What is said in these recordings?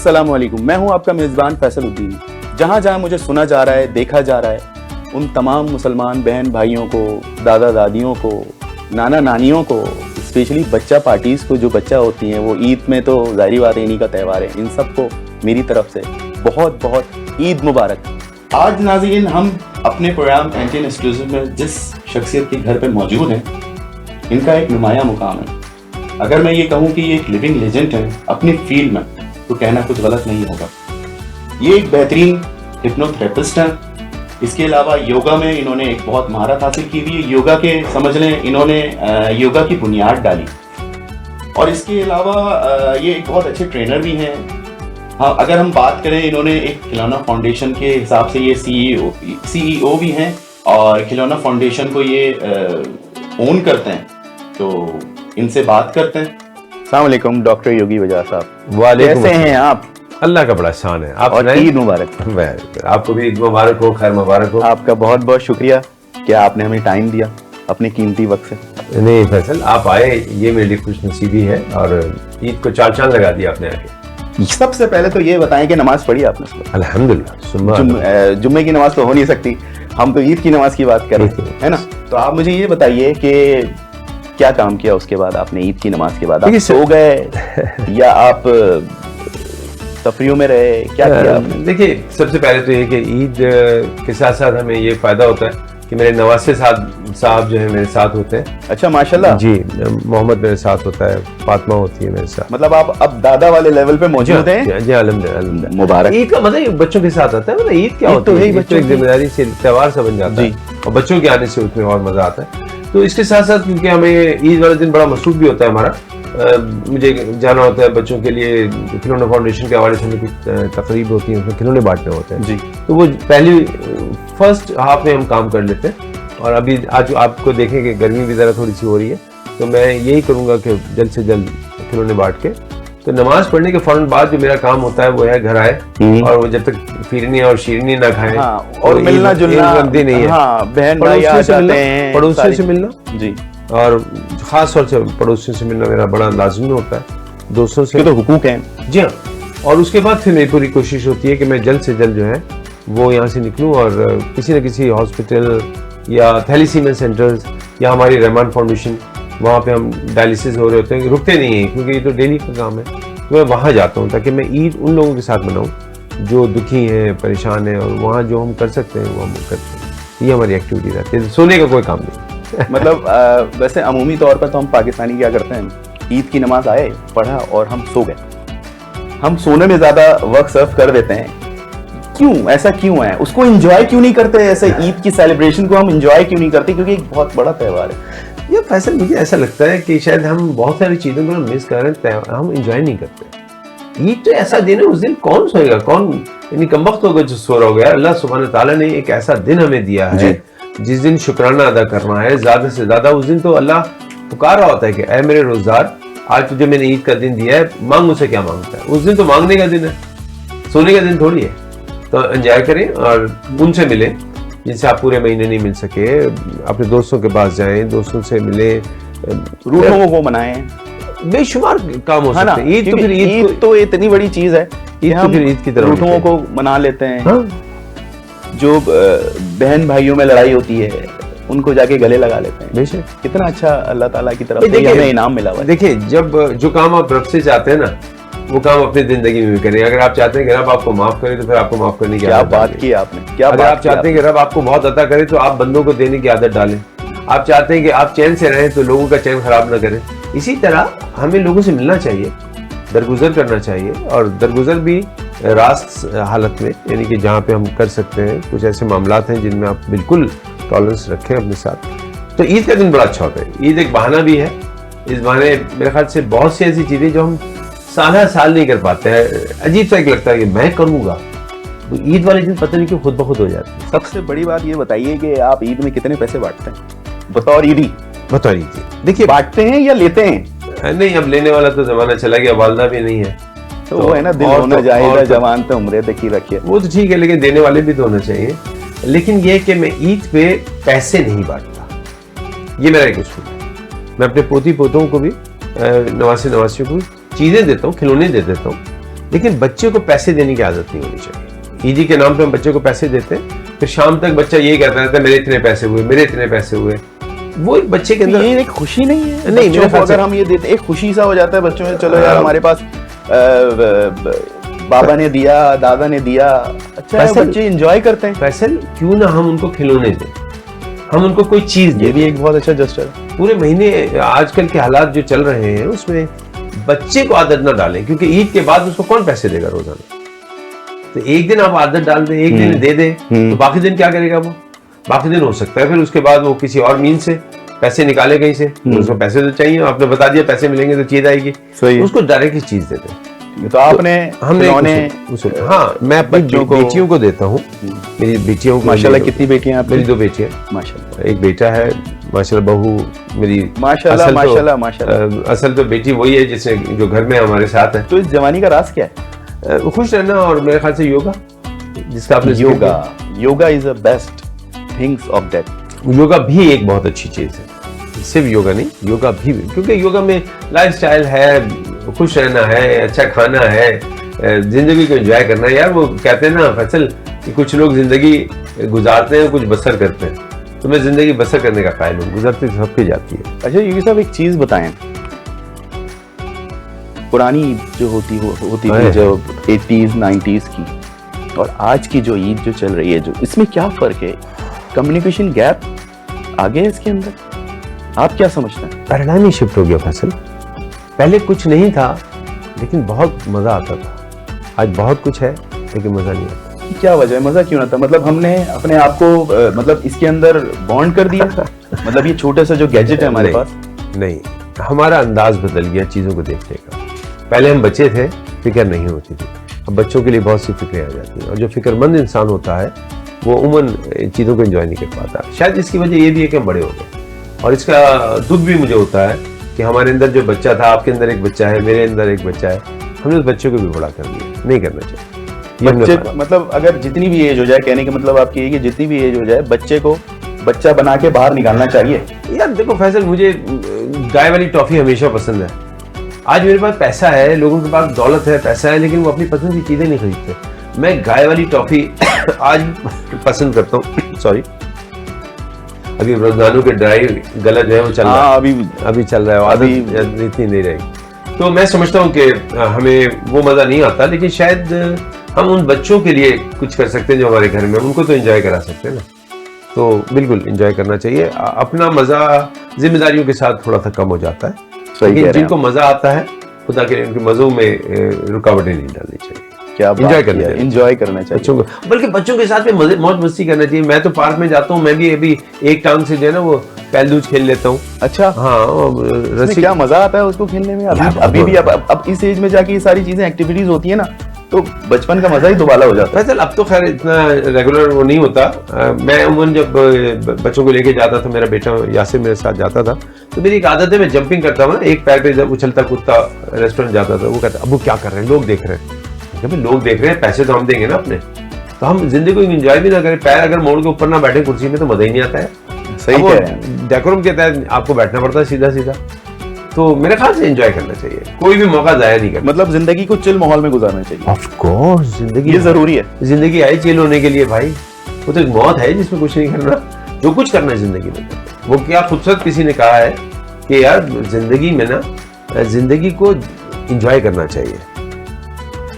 अस्सलाम वालेकुम। मैं हूं आपका मेज़बान फैसलुद्दीन। जहां जहां मुझे सुना जा रहा है, देखा जा रहा है, उन तमाम मुसलमान बहन भाइयों को, दादा दादियों को, नाना नानियों को, स्पेशली बच्चा पार्टीज़ को जो बच्चा होती हैं, वो ईद में तो ज़ाहिर बात है इन्हीं का त्यौहार है, इन सबको मेरी तरफ से बहुत बहुत ईद मुबारक। आज नाज़रीन हम अपने प्रोग्राम कैंटीन एक्सक्लूसिव में जिस शख्सियत के घर पर मौजूद हैं, इनका एक नुमाया मुकाम है। अगर मैं ये कहूँ कि ये एक लिविंग लेजेंड है अपनी फील्ड में, तो कहना कुछ गलत नहीं होगा। ये एक बेहतरीन हिप्नोथेरेपिस्ट हैं। इसके अलावा योगा में इन्होंने एक बहुत महारत हासिल की हुई है। योगा के समझ लें इन्होंने योगा की बुनियाद डाली, और इसके अलावा ये एक बहुत अच्छे ट्रेनर भी हैं। हाँ, अगर हम बात करें, इन्होंने एक खिलौना फाउंडेशन के हिसाब से ये CEO भी हैं, और खिलौना फाउंडेशन को ये ओन करते हैं। तो इनसे बात करते हैं। अस्सलाम वालेकुम डॉक्टर योगी वजाह साहब। कैसे हैं आप? अल्लाह का बड़ा शान है। आप और ईद मुबारक। आपको भी ईद मुबारक हो, खैर मुबारक हो। आपका बहुत बहुत शुक्रिया कि आपने हमें टाइम दिया अपने कीमती वक्त से। नहीं फैसल, आप आए, ये मेरे लिए खुश नसीबी है, और ईद को चार चांद लगा दिया आपने आके। सबसे पहले तो ये बताएं कि नमाज पढ़ी आपने सुबह? अल्हम्दुलिल्लाह। जुम्मे की नमाज तो हो नहीं सकती, हम तो ईद की नमाज की बात कर रहे हैं, है ना? तो आप मुझे ये बताइए कि क्या काम किया उसके बाद आपने, ईद की नमाज के बाद? आप सो गए या आप तफरीयों में रहे, क्या किया आपने? देखिए, सबसे पहले तो ये कि ईद के साथ साथ हमें ये फायदा होता है कि मेरे नवासे साहब जो है मेरे साथ होते हैं। अच्छा, माशाल्लाह जी। मोहम्मद मेरे साथ होता है, फातिमा होती है मेरे साथ। मतलब आप अब दादा वाले लेवल पे मौजूद हैं? जी अल्हम्दुलिल्लाह। मुबारक। ईद का मतलब बच्चों के साथ आता है। मतलब ईद क्या होता है, बच्चों की जिम्मेदारी से त्योहार सा बन जाता है, और बच्चों के आने से उसमें और मजा आता है। तो इसके साथ साथ क्योंकि हमें ईद वाले दिन बड़ा मसरूफ भी होता है हमारा, मुझे जाना होता है बच्चों के लिए, खिलौना फाउंडेशन के हवाले से हमें कुछ तकरीब होती है, उसमें खिलौने बांटने होते हैं जी। तो वो फर्स्ट हाफ में हम काम कर लेते हैं, और अभी आज आपको देखें कि गर्मी भी ज़रा थोड़ी सी हो रही है, तो मैं यही करूँगा कि जल्द से जल्द खिलौने बांट के, तो नमाज पढ़ने के फौरन बाद जो मेरा काम होता है वो है घर आए, और वो जब तक फिरनी और शीरनी ना खाएं, और मिलना जुलना नहीं है। बहन भाई आ जाते हैं, पड़ोसियों से मिलना जी, और खास तौर से पड़ोसियों से मिलना मेरा बड़ा लाजमी होता है। दोस्तों से तो हुकूक हैं जी हाँ। और उसके बाद फिर मेरी पूरी कोशिश होती है कि मैं जल्द से जल्द जो है वो यहाँ से निकलूँ, और किसी न किसी हॉस्पिटल या थैलीसीमिया सेंटर्स या हमारी रहमान फाउंडेशन, वहाँ पे हम डायलिसिस हो रहे होते हैं, रुकते नहीं हैं क्योंकि ये तो डेली का काम है। तो मैं वहाँ जाता हूँ ताकि मैं ईद उन लोगों के साथ मनाऊँ जो दुखी हैं, परेशान हैं, और वहाँ जो हम कर सकते हैं वो हम करते हैं। ये हमारी एक्टिविटी रहती है, सोने का कोई काम नहीं। मतलब वैसे अमूमी तौर पर तो हम पाकिस्तानी क्या करते हैं, ईद की नमाज आए, पढ़ा और हम सो गए। हम सोने में ज़्यादा वक्त सर्व कर देते हैं। क्यों, ऐसा क्यों है? उसको एंजॉय क्यों नहीं करते? ऐसे ईद की सेलिब्रेशन को हम एंजॉय क्यों नहीं करते? क्योंकि एक बहुत बड़ा त्यौहार है। ये फैसल, मुझे ऐसा लगता है कि शायद हम बहुत सारी चीज़ों को मिस कर रहे हैं, हम एंजॉय नहीं करते। ईद तो ऐसा दिन है, उस दिन कौन सोएगा, कौन यानी कमबख्त होगा जो सो रहा होगा। अल्लाह सुब्हान ताला ने एक ऐसा दिन हमें दिया है जिस दिन शुक्राना अदा करना है ज़्यादा से ज़्यादा। उस दिन तो अल्लाह पुकार रहा होता है कि ऐ मेरे रोज़गार, आज तुझे मैंने ईद का दिन दिया है, मांग मुझसे क्या मांगता है। उस दिन तो मांगने का दिन है, सोने का दिन थोड़ी है। तो एंजॉय करें और उनसे मिलें जिनसे आप पूरे महीने नहीं मिल सके। अपने दोस्तों के पास जाएं, दोस्तों से मिलें, रूठों को मनाएं, बेशुमार काम हो सकते हैं। ईद तो फिर ईद तो इतनी बड़ी चीज है, ईद तो फिर ईद की तरह रूठों को मना लेते हैं। जो बहन भाइयों में लड़ाई होती है उनको जाके गले लगा लेते हैं। बेशक, कितना अच्छा अल्लाह ताला की तरफ से हमें इनाम मिला हुआ है। देखिए, जब जो काम आप रब से चाहते हैं ना, वो काम अपनी जिंदगी में भी करें। अगर आप चाहते हैं कि रब आपको माफ करे, तो फिर आपको माफ करने की आदत बात की आपने। क्या अगर आप चाहते हैं कि रब आपको बहुत अता करे, तो आप बंदों को देने की आदत डालें। आप चाहते हैं कि आप चैन से रहें, तो लोगों का चैन खराब ना करें। इसी तरह हमें लोगों से मिलना चाहिए, दरगुजर करना चाहिए, और दरगुजर भी रास्त हालत में, यानी कि जहाँ पे हम कर सकते हैं। कुछ ऐसे मामलात हैं जिनमें आप बिल्कुल टॉलरेंस रखें अपने साथ। तो ईद का दिन बड़ा अच्छा होता है। ईद एक बहाना भी है। इस बहाने मेरे ख्याल से बहुत सी ऐसी चीज़ें जो हम साल नहीं कर पाते हैं, अजीब सा एक लगता है कि मैं करूँगा, तो ईद वाले दिन पता नहीं क्यों खुद ब खुद हो जाती है। सबसे बड़ी बात ये बताइए कि आप ईद में कितने पैसे बांटते हैं बतौर ईदी? बतौर ईदी देखिए, बांटते हैं या लेते हैं? नहीं, अब लेने वाला तो जमाना चला गया, वालदा भी नहीं है। तो वो है ना, दिल होना चाहिए, जवान तो उम्र तक ही रखिए। वो तो ठीक है, लेकिन देने वाले भी तो होना चाहिए। लेकिन ये कि मैं ईद पे पैसे नहीं बांटता, ये मेरा एक उसूल है। मैं अपने पोती पोतों को भी, नवासियों को चीज़ें देता हूँ, खिलौने दे देता हूँ, लेकिन बच्चे को पैसे देने की आदत नहीं होनी चाहिए। ईदी के नाम पे हम बच्चे को पैसे देते हैं, फिर शाम तक बच्चा यही कहता रहता है मेरे इतने पैसे हुए, मेरे इतने पैसे हुए। वो एक बच्चे के अंदर ये एक खुशी नहीं है? नहीं, मेरे को अगर हम ये देते एक खुशी सा हो जाता है बच्चों में, चलो यार हमारे पास बाबा ने दिया, दादा ने दिया, अच्छा है, बच्चे एंजॉय करते हैं। फैसल क्यों ना हम उनको खिलौने दें, हम उनको कोई चीज दें। ये भी एक बहुत अच्छा जस्टर है। पूरे महीने आजकल के हालात जो चल रहे हैं उसमें बच्चे को आदत ना डालें, क्योंकि ईद के बाद उसको कौन पैसे देगा रोजाना। तो एक दिन आप आदत डाल दें, एक दिन दे दें, तो बाकी दिन क्या करेगा वो? बाकी दिन हो सकता है फिर उसके बाद वो किसी और मीन से पैसे निकाले कहीं से, उसको पैसे तो चाहिए, आपने बता दिया पैसे मिलेंगे तो चीज आएगी, उसको डायरेक्ट चीज दे दें। तो आपने हमने हाँ, मैं अपनी बेटियों को देता हूँ। मेरी बेटियों को, माशाल्लाह कितनी बेटियां हैं? मेरी 2 बेटियां, माशाल्लाह। एक बेटा है, माशाल्लाह बहू मेरी माशाल्लाह माशाल्लाह माशाल्लाह। असल तो बेटी वही है जिससे जो घर में हमारे साथ है। तो इस जवानी का राज क्या है? खुश रहना, और मेरे ख्याल से योगा, जिसका आपने yoga is the best things of that. Yoga भी एक बहुत अच्छी चीज है, सिर्फ योगा नहीं, योगा भी, क्योंकि योगा में लाइफस्टाइल है, खुश रहना है, अच्छा खाना है, जिंदगी को एंजॉय करना है। यार वो कहते हैं ना फैसल कि कुछ लोग जिंदगी गुजारते हैं, कुछ बसर करते हैं, तो मैं जिंदगी बसर करने का कायल हूँ, गुजरती तो सबकी जाती है। अच्छा योगी साहब एक चीज बताएं, पुरानी जो होती थी जो 80s 90s की और आज की जो ईद जो चल रही है, जो इसमें क्या फर्क है? कम्युनिकेशन गैप आ गया इसके अंदर, आप क्या समझते हैं? पैराडाइम ही शिफ्ट हो गया फैसल। पहले कुछ नहीं था लेकिन बहुत मजा आता था, आज बहुत कुछ है लेकिन मजा नहीं आता। क्या वजह है, मजा क्यों ना था? मतलब हमने अपने आप को मतलब इसके अंदर बॉन्ड कर दिया मतलब ये छोटे सा जो गैजेट है हमारे पास, नहीं, हमारा अंदाज बदल गया चीजों को देखने का। पहले हम बच्चे थे, फिक्र नहीं होती थी, अब बच्चों के लिए बहुत सी फिक्रें आ जाती हैं, और जो फिक्रमंद इंसान होता है वो उम्र चीज़ों को एंजॉय नहीं कर पाता। शायद इसकी वजह ये भी है कि हम बड़े हो गए, और इसका दुख भी मुझे होता है कि हमारे अंदर जो बच्चा था, आपके अंदर एक बच्चा है, मेरे अंदर एक बच्चा है, हमने उस बच्चे को भी बड़ा कर दिया। नहीं करना चाहिए बच्चे, मतलब अगर जितनी भी एज हो जाए, कहने का मतलब आपकी है कि जितनी भी एज हो जाए बच्चे को बच्चा बना के बाहर निकालना चाहिए। यार देखो फैसल, मुझे गाय वाली टॉफी हमेशा पसंद है। आज मेरे पास पैसा है, लोगों के पास दौलत है, पैसा है, लेकिन वो अपनी पसंद की चीजें नहीं खरीदते। मैं गाय वाली टॉफी आज पसंद करता हूँ। सॉरी, अभी रोजानों के ड्राई गला जो है वो चल रहा है, अभी चल रहा है, अभी इतनी नहीं रहेगी। तो मैं समझता हूँ कि हमें वो मजा नहीं आता, लेकिन शायद हम उन बच्चों के लिए कुछ कर सकते हैं जो हमारे घर में, उनको तो एंजॉय करा सकते हैं ना। तो बिल्कुल एंजॉय करना चाहिए। अपना मजा जिम्मेदारियों के साथ थोड़ा सा कम हो जाता है, लेकिन जिनको मजा आता है खुदा के लिए उनके मजों में रुकावटें नहीं डालनी चाहिए। क्या एंजॉय करना चाहिए, एंजॉय करना चाहिए बच्चों को, बल्कि बच्चों के साथ में मौज मस्ती करना चाहिए। मैं तो पार्क में जाता हूँ, मैं भी अभी एक टांग से जो है ना वो पैलूज खेल लेता हूँ। अच्छा, हाँ, रस्सी, क्या मजा आता है उसको खेलने में? अभी भी अब इस एज में जाके ये सारी चीजें एक्टिविटीज होती है ना, तो बचपन का मजा ही दोबारा हो जाता है। चल अब तो खैर इतना रेगुलर वो नहीं होता। मैं उमन जब बच्चों को लेके जाता था, मेरा बेटा यासिर मेरे साथ जाता था, तो मेरी एक आदत है, मैं जंपिंग करता हूँ ना, एक पैर पे जब उछलता कूदता रेस्टोरेंट जाता था। वो कहता अब वो क्या कर रहे हैं, लोग देख रहे हैं। लोग देख रहे हैं, पैसे तो हम देंगे ना अपने, तो हम जिंदगी को एंजॉय भी ना करें, पैर अगर मोड़ के ऊपर ना बैठे कुर्सी में तो मजा ही नहीं आता है। सही कह रहे हैं, डेकोरम के तहत आपको बैठना पड़ता है सीधा सीधा। तो मेरे ख्याल से एंजॉय करना चाहिए, कोई भी मौका जाया नहीं करना। मतलब जिंदगी को चिल माहौल में गुजारना चाहिए। ऑफ कोर्स, जिंदगी ये जरूरी है। जिंदगी आई चिल होने के लिए भाई, वो तो एक मौत है जिसमें कुछ नहीं करना। जो कुछ करना है जिंदगी में, वो क्या खूबसूरत किसी ने कहा है कि यार जिंदगी में ना, जिंदगी को एंजॉय करना चाहिए।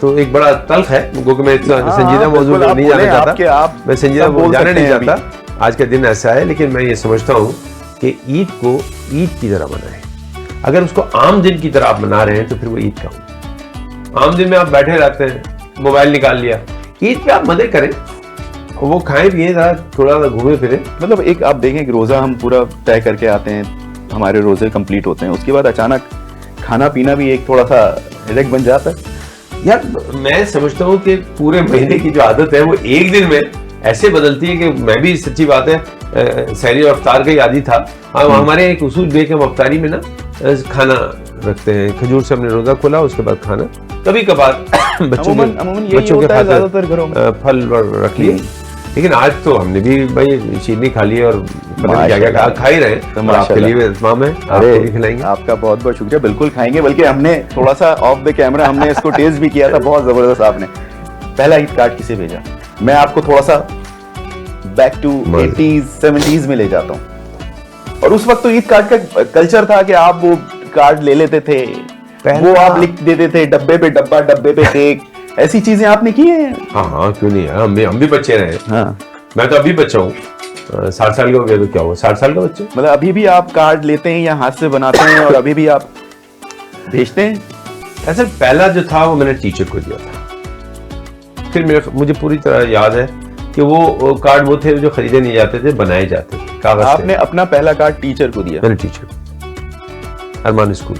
तो एक बड़ा तल्ख है, क्योंकि मैं संजीदा मौजूद नहीं जाना चाहता, मैं संजीदा जाना नहीं चाहता, आज का दिन ऐसा है। लेकिन मैं ये समझता हूँ कि ईद को ईद की तरह मनाएं। अगर उसको आम दिन की तरह आप मना रहे हैं तो फिर वो ईद का हो। आम दिन में आप बैठे रहते हैं, मोबाइल निकाल लिया, ईद पे आप मजे करें, वो खाएं पिए, थोड़ा सा घूमे फिरे। मतलब एक आप देखें कि रोजा हम पूरा तय करके आते हैं, हमारे रोजे कंप्लीट होते हैं, उसके बाद अचानक खाना पीना भी एक थोड़ा सा हेडेक बन जाता है। यार मैं समझता हूँ कि पूरे महीने की जो आदत है वो एक दिन में ऐसे बदलती है कि मैं भी, सच्ची बात है, सहरी और अफ्तार का ही आदी था। हमारे एक उसूल भी है कि हम अफ्तारी में ना खाना रखते हैं, खजूर से हमने रोजा खोला, उसके बाद खाना, कभी कबा बच्चों के खाते ज्यादातर घरों में फल रख लिए, लेकिन आज तो हमने भी भाई शीरनी खा ली और पता नहीं क्या क्या खा ही रहे हैं, तो आपके लिए इत्माम है, आपको भी खिलाएंगे। आपका बहुत बहुत शुक्रिया, बिल्कुल खाएंगे, बल्कि हमने थोड़ा सा ऑफ द कैमरा हमने इसको टेस्ट भी किया था, बहुत जबरदस्त। आपने पहला ईद कार्ड किसे भेजा? मैं आपको थोड़ा सा बैक टू 80s 70s में ले जाता हूँ। और उस वक्त तो ईद कार्ड का कल्चर था कि आप वो कार्ड ले लेते थे, वो आप लिख देते थे, डब्बे पे डब्बा, डब्बे पे केक, ऐसी चीजें आपने की हैं? हाँ क्यों नहीं है, हम भी बच्चे रहे। हाँ, मैं तो अभी बच्चा हूँ, 60 साल का हो गया तो क्या हुआ, 60 साल का बच्चे। मतलब अभी भी आप कार्ड लेते हैं या हाथ से बनाते हैं और अभी भी आप भेजते हैं? ऐसा पहला जो था वो मैंने टीचर को दिया था, फिर मुझे पूरी तरह याद है कि वो कार्ड वो थे जो खरीदे नहीं जाते थे, बनाए जाते थे कागज से। आपने अपना पहला कार्ड टीचर को दिया? मैंने टीचर अरमान स्कूल।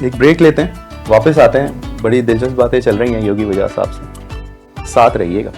एक ब्रेक लेते हैं, वापस आते हैं, बड़ी दिलचस्प बातें चल रही हैं योगी वजाद साहब से, साथ रहिएगा।